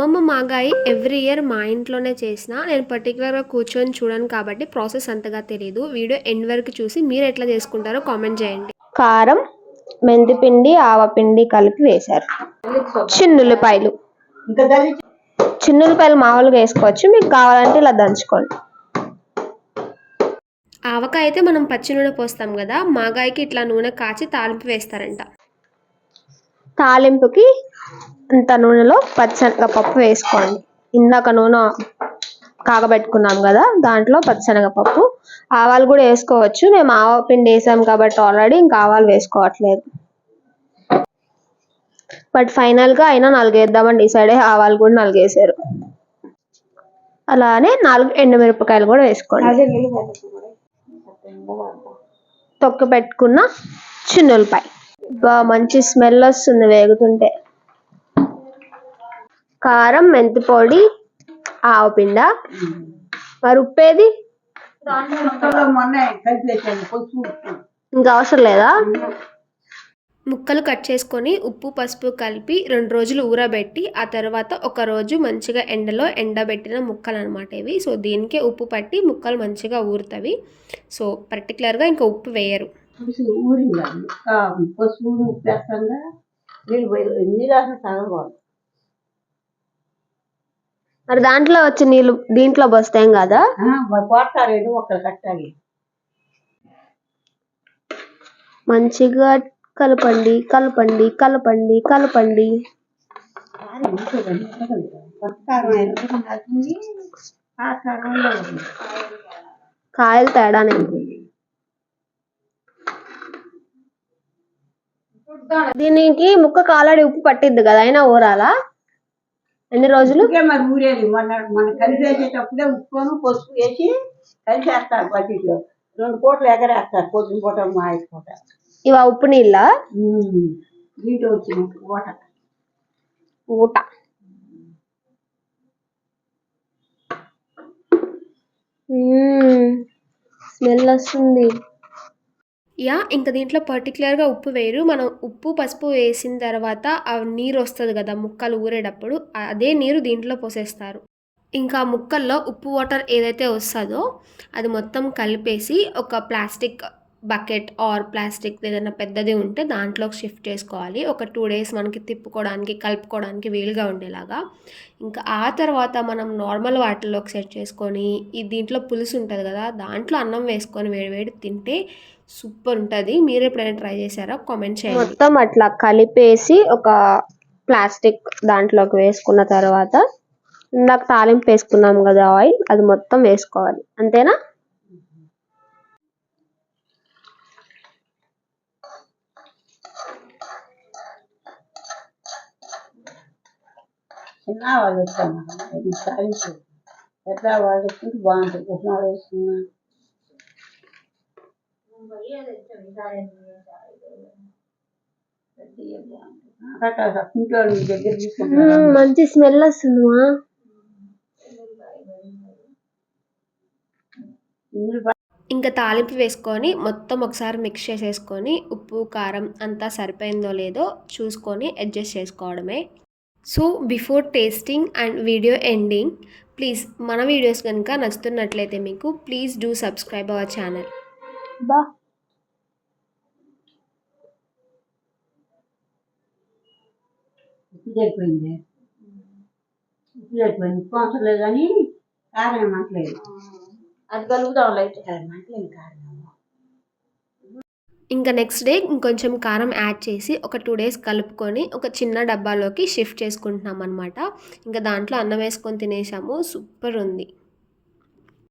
అమ్మమ్మ మాగాయి every year మా ఇంట్లోనే చేసిన, నేను పర్టికులర్గా కూర్చొని చూడను కాబట్టి ప్రాసెస్ అంతగా తెలియదు. వీడియో ఎండ్ వరకు చూసి మీరు ఎట్లా చేసుకుంటారో కామెంట్ చేయండి. కారం, మెంతిపిండి, ఆవపిండి కలిపి వేశారు. చిన్నులపాయలు మామూలుగా వేసుకోవచ్చు, మీకు కావాలంటే ఇలా దంచుకోండి. ఆవకాయ అయితే మనం పచ్చి నూనె పోస్తాం కదా, మాగాయకి ఇట్లా నూనె కాచి తాలింపు వేస్తారంట. తాలింపుకి ఇంత నూనెలో పచ్చనగపప్పు వేసుకోండి. ఇందాక నూనె కాగబెట్టుకున్నాం కదా, దాంట్లో పచ్చనగపప్పు, ఆవాలు కూడా వేసుకోవచ్చు. మేము ఆవపిండి వేసాం కాబట్టి ఆల్రెడీ ఇంకా ఆవాలు వేసుకోవట్లేదు. బట్ ఫైనల్గా అయినా 4 వేద్దామని డిసైడ్ అయ్యి ఆవాలు కూడా 4 వేసారు. అలానే 4 ఎండుమిరపకాయలు కూడా వేసుకోండి. తొక్కు పెట్టుకున్న చిన్నులపాయ. మంచి స్మెల్ వస్తుంది వేగుతుంటే. కారం, మెంతి పొడి, ఆవపిండ. మరి ఉప్పేది ఇంకా అవసరం లేదా? ముక్కలు కట్ చేసుకొని ఉప్పు పసుపు కలిపి 2 రోజులు ఊరబెట్టి ఆ తర్వాత ఒక రోజు మంచిగా ఎండలో ఎండబెట్టిన ముక్కలు అనమాట ఇవి. సో దీనికే ఉప్పు పట్టి ముక్కలు మంచిగా ఊరుతవి. సో పర్టికులర్గా ఇంకా ఉప్పు వేయరు. మరి దాంట్లో వచ్చి నీళ్ళు దీంట్లో పోస్తాం కదా. మంచిగా కలపండి కలపండి కలపండి కలపండి. కాయలు తేడానే. దీనికి ముక్కకు ఆల్రెడీ ఉప్పు పట్టిద్ది కదా, అయినా ఊరాలా? ఎన్ని రోజులు? మరి ఊరేది మన కలిపేసేటప్పుడే ఉప్పును పసుపు వేసి కలిపేస్తారు. బకెట్లో 2 పూటలు ఎగరేస్తారు, పొద్దున పూట మా పూట. ఇవా ఉప్పు నీళ్ళ నీటి వచ్చిన ఊట ఊట. స్మెల్ వస్తుంది. ఇంకా దీంట్లో పర్టికులర్గా ఉప్పు వేయరు. మనం ఉప్పు పసుపు వేసిన తర్వాత ఆ నీరు వస్తుంది కదా ముక్కలు ఊరేటప్పుడు, అదే నీరు దీంట్లో పోసేస్తారు. ఇంకా ముక్కల్లో ఉప్పు వాటర్ ఏదైతే వస్తుందో అది మొత్తం కలిపేసి ఒక ప్లాస్టిక్ బకెట్ ఆర్ ప్లాస్టిక్ ఏదైనా పెద్దది ఉంటే దాంట్లోకి షిఫ్ట్ చేసుకోవాలి. ఒక 2 days మనకి తిప్పుకోవడానికి కలుపుకోవడానికి వీలుగా ఉండేలాగా. ఇంకా ఆ తర్వాత మనం నార్మల్ వాటర్లోకి సెట్ చేసుకొని దీంట్లో పులుసు ఉంటుంది కదా, దాంట్లో అన్నం వేసుకొని వేడివేడి తింటే సూపర్ ఉంటుంది. మీరు ఎప్పుడైనా ట్రై చేశారా? కామెంట్ చేయండి. మొత్తం అట్లా కలిపేసి ఒక ప్లాస్టిక్ దాంట్లోకి వేసుకున్న తర్వాత ఇందాక తాలింపు వేసుకున్నాం కదా ఆయిల్, అది మొత్తం వేసుకోవాలి. అంతేనా? చిన్న వాళ్ళు వచ్చాము ఎట్లా వాళ్ళు వేసుకుంటే బాగుంటుంది. ఉప్మా వేసుకున్నా మంచి స్మెల్ వస్తుందిమా. ఇంకా తాలింపు వేసుకొని మొత్తం ఒకసారి మిక్స్ చేసేసుకొని ఉప్పు కారం అంతా సరిపోయిందో లేదో చూసుకొని అడ్జస్ట్ చేసుకోవడమే. So before tasting and video ending, please మన వీడియోస్ కనుక నచ్చుతున్నట్లయితే మీకు please do subscribe our channel. బా అయిపోయింది ఉప్పు అవసరం లేదు కానీ కారం ఏమంటలేదు. అది కలుగుతాం లైట్ కారం. ఇంకా నెక్స్ట్ డే ఇంకొంచెం కారం యాడ్ చేసి ఒక 2 days కలుపుకొని ఒక చిన్న డబ్బాలోకి షిఫ్ట్ చేసుకుంటున్నాం అనమాట. ఇంకా దాంట్లో అన్నం వేసుకొని తినేసాము. సూపర్ ఉంది.